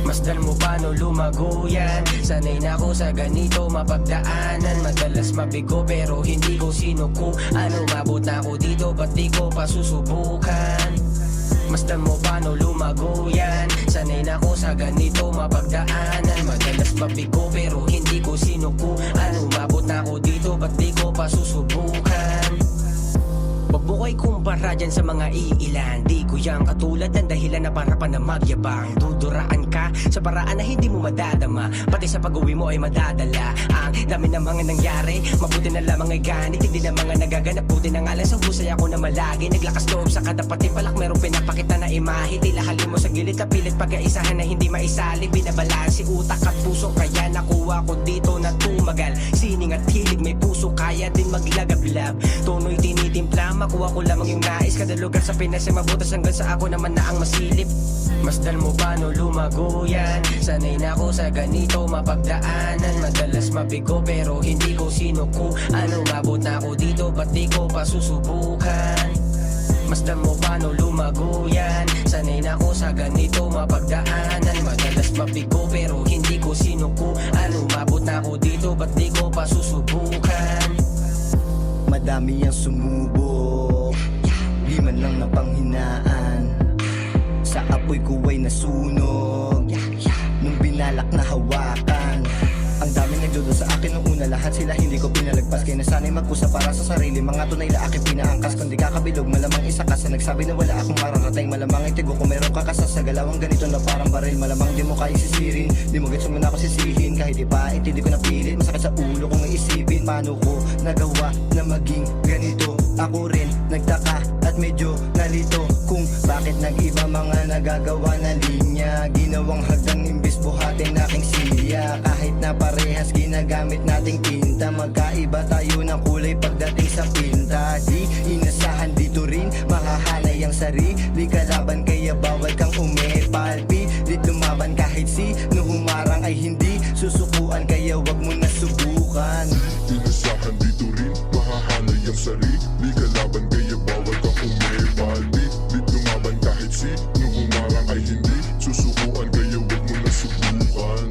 Masdan mo paano lumago yan. Sanay na ako sa ganito mapagdaanan. Madalas mabigo pero hindi ko sinuko. Ano mabot na ako dito, ba't di ko pa susubukan? Masdan mo paano lumago yan. Sanay na ako sa ganito mapagdaanan. Madalas mabigo pero hindi ko sinuko. Ano mabot na ako dito, ba't di ko pa susubukan? Wag mo ko'y kumpara dyan sa mga iilan. Di ko yang katulad ng dahilan na para pa na magyabang. Duduraan ka sa paraan na hindi mo madadama, pati sa pag-uwi mo ay madadala. Ang dami ng mga nangyari, mabuti na lamang ay ganit. Hindi na mga nagaganap, buti na nga lang sa husay ako na malagi. Naglakas loob sa kadapating palak, merong pinapakita na imahe. Tila halin mo sa gilid, kapilit pag-aisahan na hindi maisali. Binabalansi utak at puso, kaya nakuha ko dito na tumagal. Sining at hilig, may puso, kaya din maglagablab. Tono'y tinitimpla, makuha ko lamang yung nais. Kada lugar sa Pinas ay mabutas, hanggang sa ako naman na ang masilip. Masdan mo paano lumago yan. Sanay na ako sa ganito mapagdaanan. Madalas mabigo pero hindi ko sinuko. Ano mabot na ako dito, ba't di ko pa susubukan? Masdan mo paano lumago yan. Sanay na ako sa ganito mapagdaanan. Madalas mabigo pero hindi ko sinuko. Ano mabot na ako dito, ba't di ko pa susubukan? Madami ang sumubok, di man lang napanghinaan. Sa apoy ko ay nasunog, nung binalak na hawakan. Ang dami nagdudo sa akin nung una, lahat sila hindi ko pinalagpas. Kaya nasanay magkusa para sa sarili, mga tunay na aking pinaangkas. Kung di kakabilog, malamang isa ka sa nagsabi na wala akong mararating. Malamang itigo kung meron ka kasas sa galawang ganito na parang baril. Malamang di mo kaya sisirin, di mo gets mo na ako sisihin. Kahit ipait, hindi ko napilit, masakit sa ulo kung iisipin. Paano ko nagawa na maging ganito? Ako rin nagtaka at medyo nalito kung bakit nag-iba mga nagagawa na linya. Ginawang hagdan imbis buhatin aking silya. Kahit na parehas ginagamit nating tinta, magkaiba tayo ng kulay pagdating sa pinta. Di inasahan dito rin mahahanay ang sarili kalaban, kaya bawal kang umepalpi. Di lumaban kahit sino humarang ay hindi susukuan, kaya wag mo na subukan. Inasahan dito rin mahahanay ang sarili kalaban, kaya bawal kang umepalpi. Di lumaban kahit sino humarang ay hindi susukuan, kaya wag mo na subukan.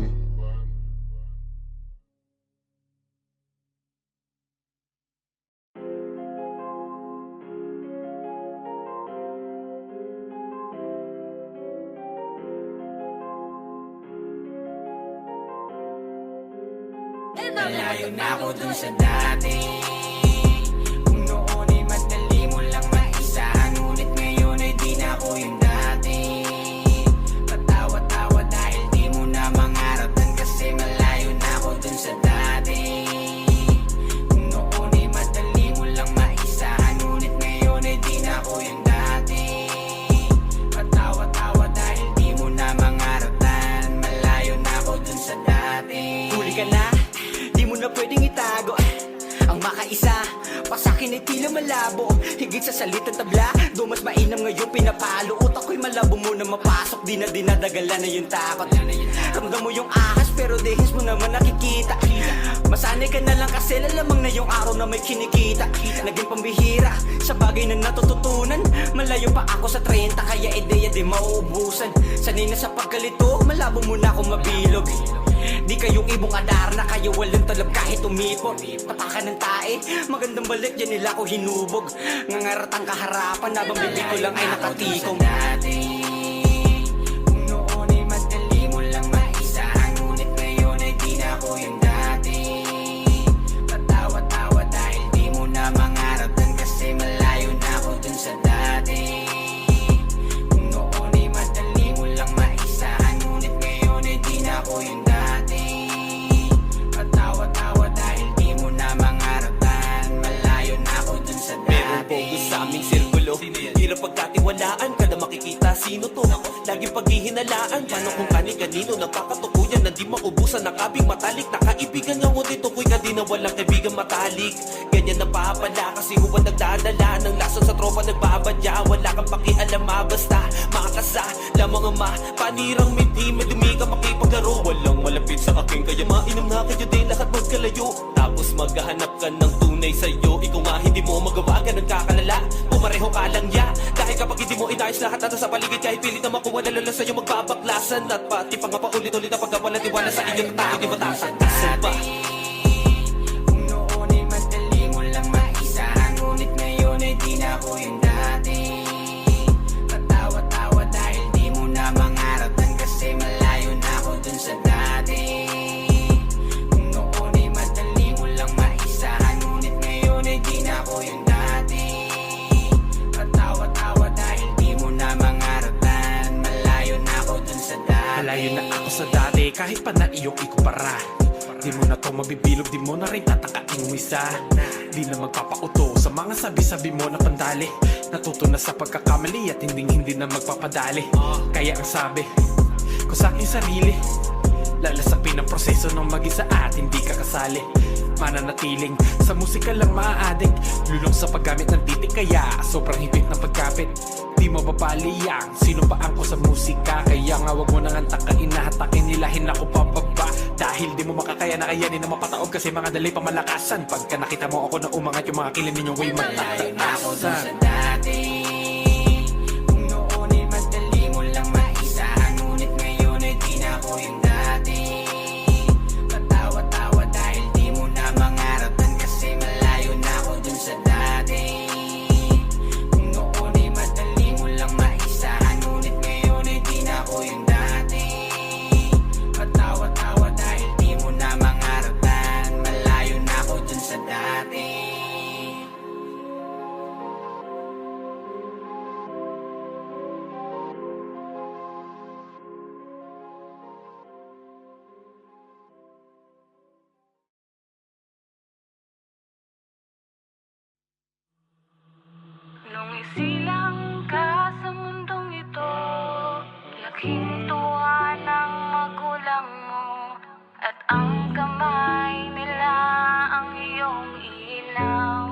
Malayo na ako dun sa dati. Kung noon ay madali mo lang maisahan, ngunit ngayon ay di na ako yung dati. Patawad ay tila malabo. Higit sa salitang tabla, do mas mainam ngayon pinapalo. Utak ko'y malabo mo na mapasok, di na dinadagalan na yung takot. Ramdam mo yung ahas pero dehis mo naman nakikita. Masanay ka na lang kasi lalamang na yung araw na may kinikita. Naging pambihira sa bagay na natututunan. Malayo pa ako sa 30 kaya ideya di mauubusan. Sanay na sa pagkalito, malabo mo na akong mabilog. Di kayong ibong adar na kayo walang talab kahit umipot. Tapakan ng tae, magandang balik yan nila ko hinubog. Ngangarat ang kaharapan habang bibig ko lang ay nakatikong. Kung noon ay madali mo lang maisahan, ngunit ngayon ay di na ako yung dati. Patawa-tawa dahil di mo na mangaratan kasi malayo na ako dun sa dati. Kung noon ay madali mo lang maisahan, ngunit ngayon ay di na ako yung dati. Patawa-tawa dahil di mo na mangaratan, malayo na ako dun sa dati. Merong bogo sa aming sirkulo, hirap pagkatiwalaan, kada makikita sino to. Laging paghihinalaan, paano kung kani-kanino nagkakatukuyan na di maubusan ng kabing matalik. Nakaibigan nga mo dito ko'y ka di na walang kaibigan matalik. Ganyan na pala kasi huwag nagdadala ng lason sa tropa nagbabadya. Wala kang pakialam basta makakasa lamang ama. Panirang midi, madumi ka makipaglaro. Walang malapit sa akin kaya mainam na kayo din lahat magkalayo. Tapos maghahanap ka ng tunay sa'yo. Ikaw nga hindi mo magawa, ganun kakalala. Pumareho ka lang ya, dahil kapag hindi mo inayos lahat nasa sa paligid, kahit pilit na makuha lalo sa'yo magbabaklasan. At pati pa nga paulit-ulit na pagkawala tiwala sa inyong tao, di ba tasan? Asan ba? Kung noon ay madali mo lang maisahan, ngunit ngayon ay di na ako yung dati. Patawa-tawa dahil di mo na mangaratan kasi malayo na ako dun sa dati. Kung noon ay madali mo lang maisahan, ngunit ngayon ay di na ako yung dati. Patawa-tawa dahil di mo na mangaratan, malayo na ako dun sa dati. Malayo na ako sa dati kahit pa na iyong ikumpara. Di mo na to mabibilog, di mo na rin tatakaing umisa. Di na magpapauto sa mga sabi-sabi mo na pandali. Natuto na sa pagkakamali at hindi na magpapadali. Kaya ang sabi ko sa aking sarili, lalasapin ang proseso ng mag-isa at hindi ka kasali. Mananatiling sa musika lang maa-addict, lulong sa paggamit ng titik kaya sobrang higpit ng pagkapit. Di mo papaliyang sino ba ako sa musika, kaya nga wag mo nang antakain na hatakin nilahin ako pababa. Dahil di mo makakaya na kayanin na mapataog kasi mga dalay pamalakasan. Pagka nakita mo ako na umangat yung mga kilin ninyo ko'y matataasan. Kung noon ay madali mo lang maisahan, ngunit ngayon ay di na ako yung dati. Patawa-tawa dahil di mo na mangaratan kasi malayo na ako dun sa dati. Kung noon ay madali mo lang maisahan, ngunit ngayon ay di na ako yung dati. Patawa-tawa dahil di mo na mangaratan, malayo na ako dun sa dati. Nung isilang ka sa mundong ito, laking tuwa ng magulang mo, at ang kamay nila ang iyong ilaw.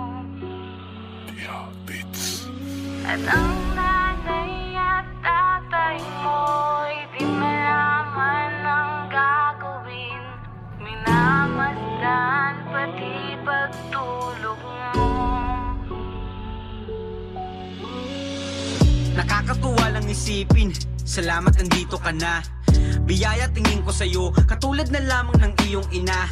At ang nanay at tatay mo'y di malaman ang gagawin, minamasdan pati pagtulog mo. Nakakatuwa lang isipin, salamat nandito ka na. Biyaya tingin ko sa'yo, katulad na lamang ng iyong ina.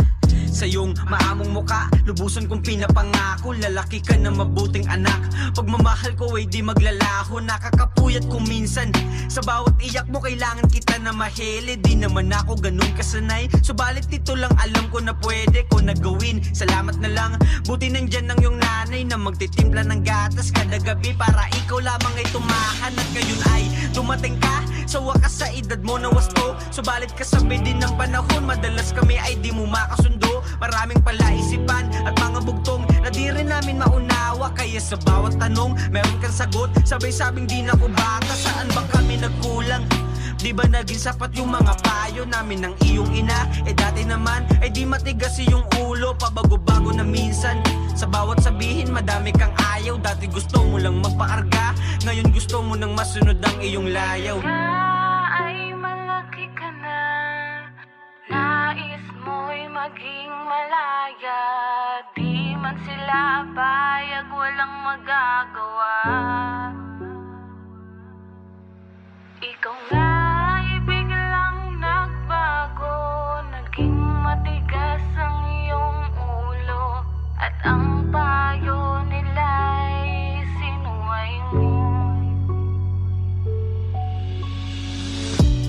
Sa iyong maamong muka, lubusan kong pinapangako, lalaki ka na mabuting anak. Pagmamahal ko ay di maglalaho, nakakapuyat kung minsan. Sa bawat iyak mo kailangan kita na mahili. Di naman ako ganun kasanay, subalit ito lang alam ko na pwede ko na gawin. Salamat na lang, buti nandyan ng iyong nanay na magtitimpla ng gatas kada gabi para ikaw lamang ay tumahan. At ngayon ay dumating ka, sa wakas sa edad mo na wasto. Subalit kasabi din ng panahon, madalas kami ay di mo makasundo. Maraming palaisipan at mga bugtong na di rin namin maunawa. Kaya sa bawat tanong, meron kang sagot. Sabay-sabing di na ko bata, saan ba kami nagkulang? Di ba naging sapat yung mga payo namin ng iyong ina? Dati naman ay di matigas iyong ulo, pabago-bago na minsan. Sa bawat sabihin madami kang ayaw. Dati gusto mo lang magpakarga, ngayon gusto mo nang masunod ang iyong layaw. Ay malaki ka na, nais mo'y maging malaya. Di man sila payag, walang magagawa. Ikaw nga ay biglang nagbago, naging matigas ang iyong ulo, at ang payo nila'y sinuway mo.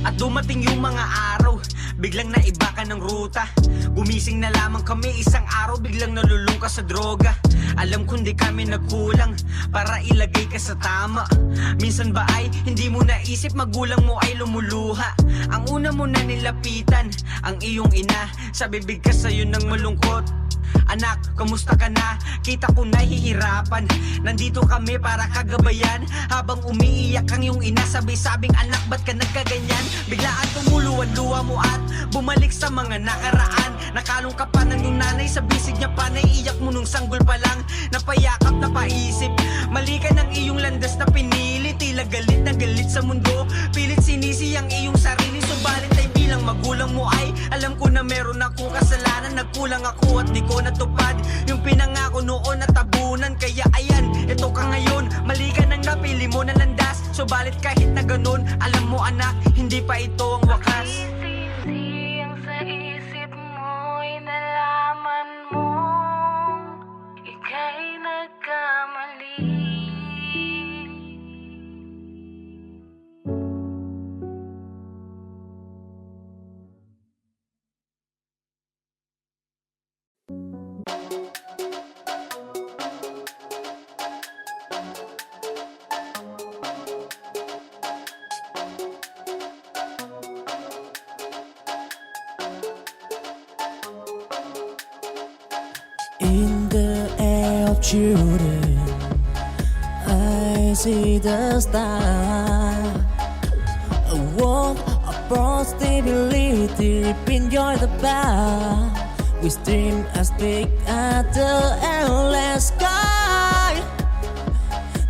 At dumating yung mga araw, biglang naiba ka ng ruta. Gumising na lamang kami isang araw, biglang nalulung ka sa droga. Alam kong di kami nagkulang para ilagay ka sa tama. Minsan ba ay hindi mo naisip magulang mo ay lumuluha? Ang una mo na nilapitan, ang iyong ina. Sa bibig ka sa'yo nang malungkot. Anak, kamusta ka na? Kita ko nahihirapan. Nandito kami para kagabayan. Habang umiiyak ang iyong ina, sabi-sabing anak, ba't ka nagkaganyan? Biglaan tumuluan luha mo at bumalik sa mga nakaraan. Nakalong ka pa ng iyong nanay, sa bisig niya pa naiiyak mo nung sanggol pa lang. Napayakap, napaisip, mali ka ng iyong landas na pinili. Tila galit na galit sa mundo, pilit sinisi ang iyong sarili. Subalit ay bilang magulang mo ay alam ko na meron akong kasalanan. Nagkulang ako at di ko natupad yung pinangako noon na tabunan. Kaya ayan, ito ka ngayon, mali ka nang napili mo na landas. Subalit kahit na ganun, alam mo anak, hindi pa ito ang wakas. Isisi ang sa isip mo'y nalaman mo, ika'y nagkamali. In the air of children, I see the star. A world of possibility, enjoy the bar. We dream as big as the endless sky.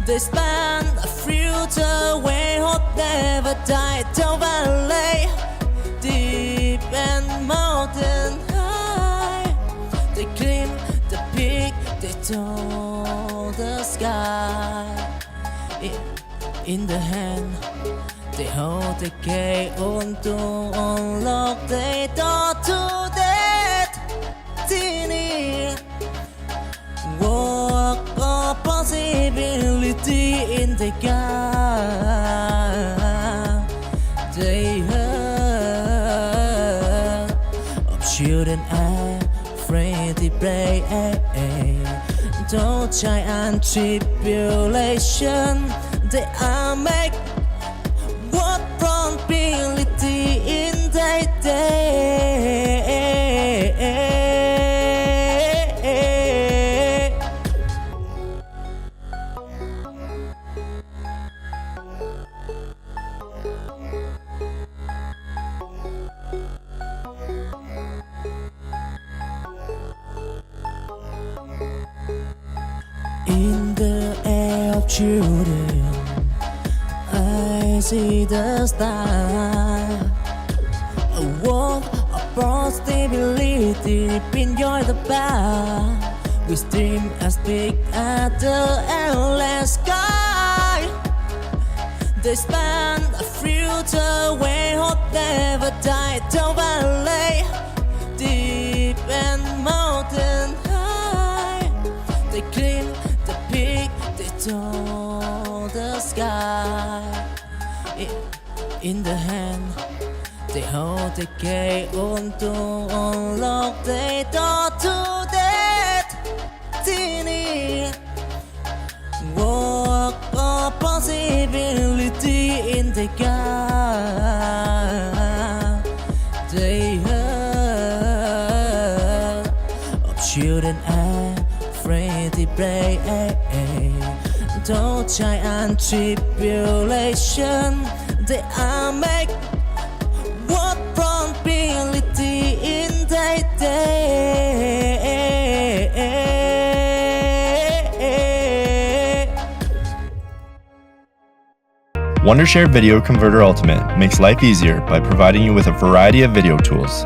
They span a future where hope never died. Down valley, deep and mountain high. They climb the peak, they touch the sky. In the hand, they hold the key on to unlock the door to destiny. Walk of possibility in the gap. They heard of children afraid to play. Don't try and tribulation. They are make what probability in their day. In the air of children, I see the star. A world of possibility, enjoy the bar. We dream as big as the endless sky. They span a future where hope never died. Down valley, deep and mountain high. They climb the peak, they touch the sky. In the hand, they hold the key on to unlock the door to destiny. Walk of possibility in the gap. They heard of children afraid to play. Don't try and tribulation. They are make Wondershare Video Converter Ultimate makes life easier by providing you with a variety of video tools.